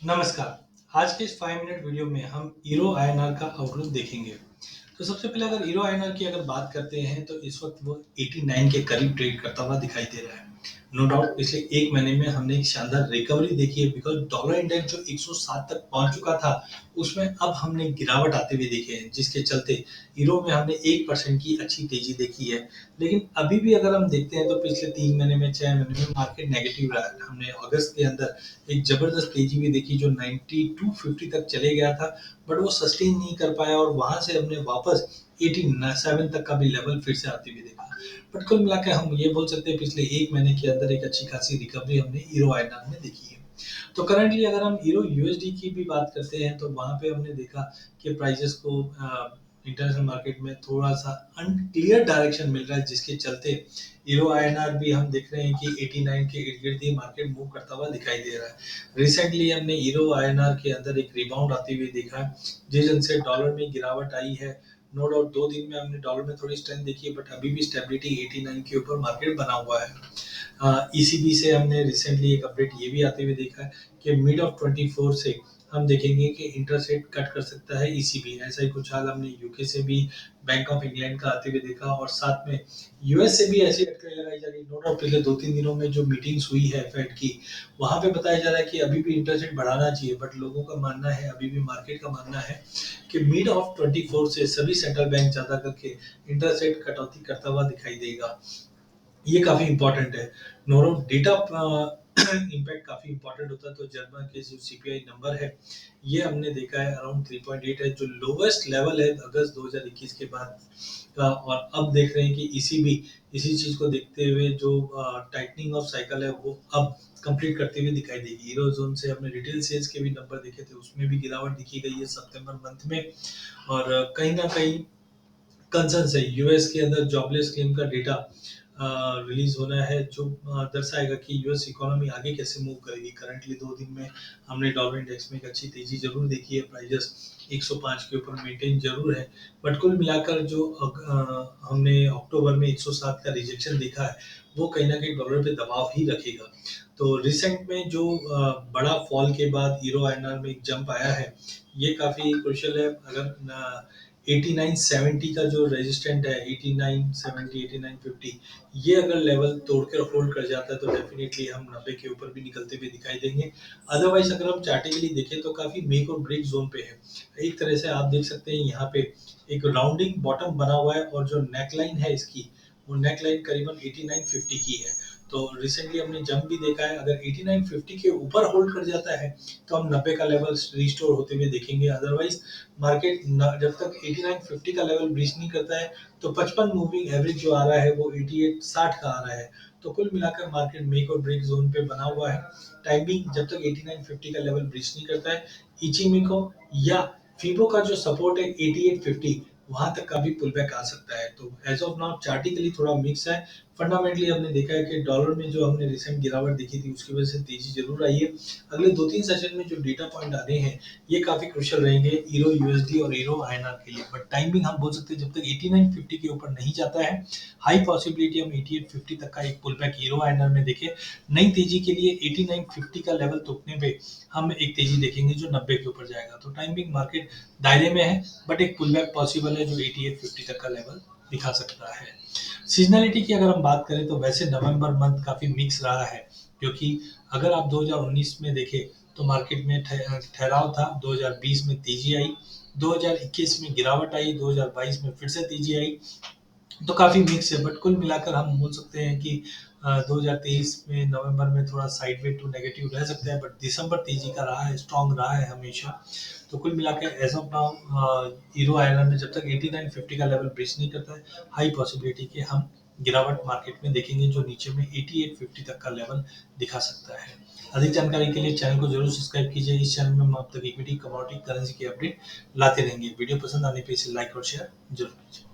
नमस्कार। आज के इस 5 मिनट वीडियो में हम ईरो आईएनआर का आउटलुक देखेंगे। तो सबसे पहले अगर ईरो आईएनआर की अगर बात करते हैं तो इस वक्त वो 89 के करीब ट्रेड करता हुआ दिखाई दे रहा है। नो डाउट पिछले 1 महीने में हमने एक शानदार रिकवरी देखी है बिकॉज़ डॉलर इंडेक्स जो 107 तक पहुंच चुका था, उसमें अब हमने गिरावट आते हुए देखे हैं, जिसके चलते यूरो में हमने 1% की अच्छी तेजी देखी है। लेकिन अभी भी अगर हम देखते हैं तो पिछले 3 महीने में 6 महीने में मार्केट नेगेटिव रहा है। हमने अगस्त के अंदर एक जबरदस्त तेजी भी देखी जो 9250 तक चले गया था, बट वो सस्टेन नहीं कर पाया और वहां से हमने वापस 87 तक का भी लेवल फिर से आते हुए देखा। बट कुल मिलाकर हम ये बोल सकते हैं पिछले 1 महीने के अंदर एक अच्छी खासी रिकवरी हमने ईरो आईएनआर में देखी है। तो करंटली अगर हम ईरो यूएसडी की भी बात करते हैं तो वहां पे हमने देखा कि प्राइसेस को इंटरनेशनल मार्केट में थोड़ा सा अनक्लियर डायरेक्शन मिल रहा है, जिसके चलते ईरो आईएनआर भी हम देख रहे हैं कि 89 के इर्द गिर्द ही मार्केट मूव करता हुआ दिखाई दे रहा है। रिसेंटली हमने ईरो आईएनआर के अंदर एक रिबाउंड आते हुए देखा है, जिस दिन से डॉलर में गिरावट आई है। नो डाउट 2 दिन में हमने डॉलर में थोड़ी स्ट्रेंथ देखी है, बट अभी भी स्टेबिलिटी 89 के ऊपर मार्केट बना हुआ है। ईसीबी से हमने रिसेंटली एक अपडेट ये भी आते हुए देखा है कि मिड ऑफ 24 से हम देखेंगे कि इंटरेस्ट रेट कट कर सकता है ईसीबी। ऐसा ही कुछ हाल हमने यूके से भी, बैंक ऑफ इंग्लैंड का आते हुए देखा और साथ में यूएस से भी ऐसी अटकलें लगाई जा रही है। नो डाउट पिछले 2-3 दिनों में जो मीटिंग्स हुई है फेड की, वहां पे बताया जा रहा है कि अभी भी इंटरेस्ट रेट बढ़ाना चाहिए, बट लोगों का मानना है, अभी भी मार्केट का मानना है कि मिड ऑफ 24 से सभी सेंट्रल बैंक ज्यादा करके इंटरेस्ट रेट कटौती करता हुआ दिखाई देगा। ये काफी इंपॉर्टेंट है। नोरो डेटा इम्पैक्ट काफी इंपॉर्टेंट होता है। तो जर्मन के जो सीपीआई नंबर है, ये हमने देखा है अराउंड 3.8 है, जो लोवेस्ट लेवल है अगस्त 2021 के बाद का। और अब देख रहे हैं कि ईसीबी इसी चीज को देखते हुए जो टाइटनिंग ऑफ साइकिल है वो अब कंप्लीट करते हुए दिखाई देगी। यूरो जोन से हमने रिटेल सेल्स के भी नंबर देखे थे, उसमें भी गिरावट दिखी गई है सितंबर मंथ में। और कहीं ना कहीं कंसर्न है, यूएस के अंदर जॉबलेस क्लेम का डेटा रिलीज होना है, जो दर्शाएगा कि यूएस इकोनॉमी आगे कैसे मूव करेगी। करंटली 2 दिन में हमने डॉलर इंडेक्स में एक अच्छी तेजी जरूर देखी है, प्राइजेस 105 के ऊपर मेंटेन जरूर है। बट कुल मिलाकर जो हमने अक्टूबर में 107 का रिजेक्शन देखा है, वो कहीं ना कहीं डॉलर पे दबाव ही रखेगा। तो रिसेंट में जो बड़ा फॉल के बाद यूरो आईएनआर में एक जंप आया है, ये काफी क्रुशियल है। अगर 8970 का जो रेजिस्टेंट है, 8970, 8950, ये अगर लेवल तोड़कर होल्ड कर जाता है तो डेफिनेटली हम 90 के ऊपर भी निकलते हुए दिखाई देंगे। अदरवाइज अगर हम चार्टिकली देखें तो काफी मेक और ब्रेक जोन पे है। एक तरह से आप देख सकते हैं यहाँ पे एक राउंडिंग बॉटम बना हुआ है और जो नेकलाइन है इसकी, वो नेकलाइन करीबन 8950 की है। तो रिसेंटली हमने जंप भी देखा है, अगर 8950 के ऊपर होल्ड कर जाता है तो हम 90 का लेवल रिस्टोर होते हुए देखेंगे। अदरवाइज मार्केट जब तक 8950 का लेवल ब्रीच नहीं करता है तो 55 मूविंग एवरेज जो आ रहा है वो 8860 का आ रहा है। तो कुल मिलाकर मार्केट मेक और ब्रेक जोन पे बना हुआ है। टाइमिंग जब तक 8950 का लेवल ब्रीच नहीं करता है, इचिमिको या फीबो का जो सपोर्ट है 8850, वहां तक का भी पुल बैक आ सकता है। तो एज ऑफ नाउ चार्टिकली थोड़ा मिक्स है। फंडामेंटली हमने देखा है कि डॉलर में जो हमने रिसेंट गिरावट देखी थी उसकी वजह से तेजी जरूर आई है। अगले 2-3 सेशन में जो डेटा पॉइंट आने हैं, ये काफी क्रुशियल रहेंगे ईरो यूएसडी और ईरो आईएनआर के लिए। बट टाइमिंग हम बोल सकते हैं जब तक 8950 के ऊपर नहीं जाता है, हाई पॉसिबिलिटी हम 8850 तक का एक पुल बैक ईरो आईएनआर में देखें। नई तेजी के लिए 8950 का लेवल टूटने पे हम एक तेजी देखेंगे जो 90 के ऊपर जाएगा। तो टाइमिंग मार्केट दायरे में है, बट एक पुल बैक पॉसिबल है जो 8850 तक का लेवल दिखा सकता है। सीजनैलिटी की अगर हम बात करें तो वैसे नवंबर मंथ काफी मिक्स रहा है, क्योंकि अगर आप 2019 में देखें तो मार्केट में ठहराव था, 2020 में तेजी आई, 2021 में गिरावट आई, 2022 में फिर से तेजी आई। तो काफी मिक्स है, बट कुल मिलाकर हम बोल सकते हैं कि 2023 में नवंबर में थोड़ा साइडवे टू नेगेटिव रह सकता है, बट दिसंबर तेजी का रहा है, स्ट्रांग रहा है हमेशा। तो कुल मिलाकर as of now hero iron में जब तक 8950 का लेवल ब्रीच नहीं करता है, हाई पॉसिबिलिटी के हम गिरावट मार्केट में देखेंगे जो नीचे में 8850 तक का लेवल दिखा सकता है। अधिक जानकारी के लिए चैनल को जरूर सब्सक्राइब कीजिए। इस चैनल में हम आप तक इक्विटी, कमोडिटी, करेंसी की अपडेट लाते रहेंगे। वीडियो पसंद आने पे इसे लाइक और शेयर जरूर कीजिए।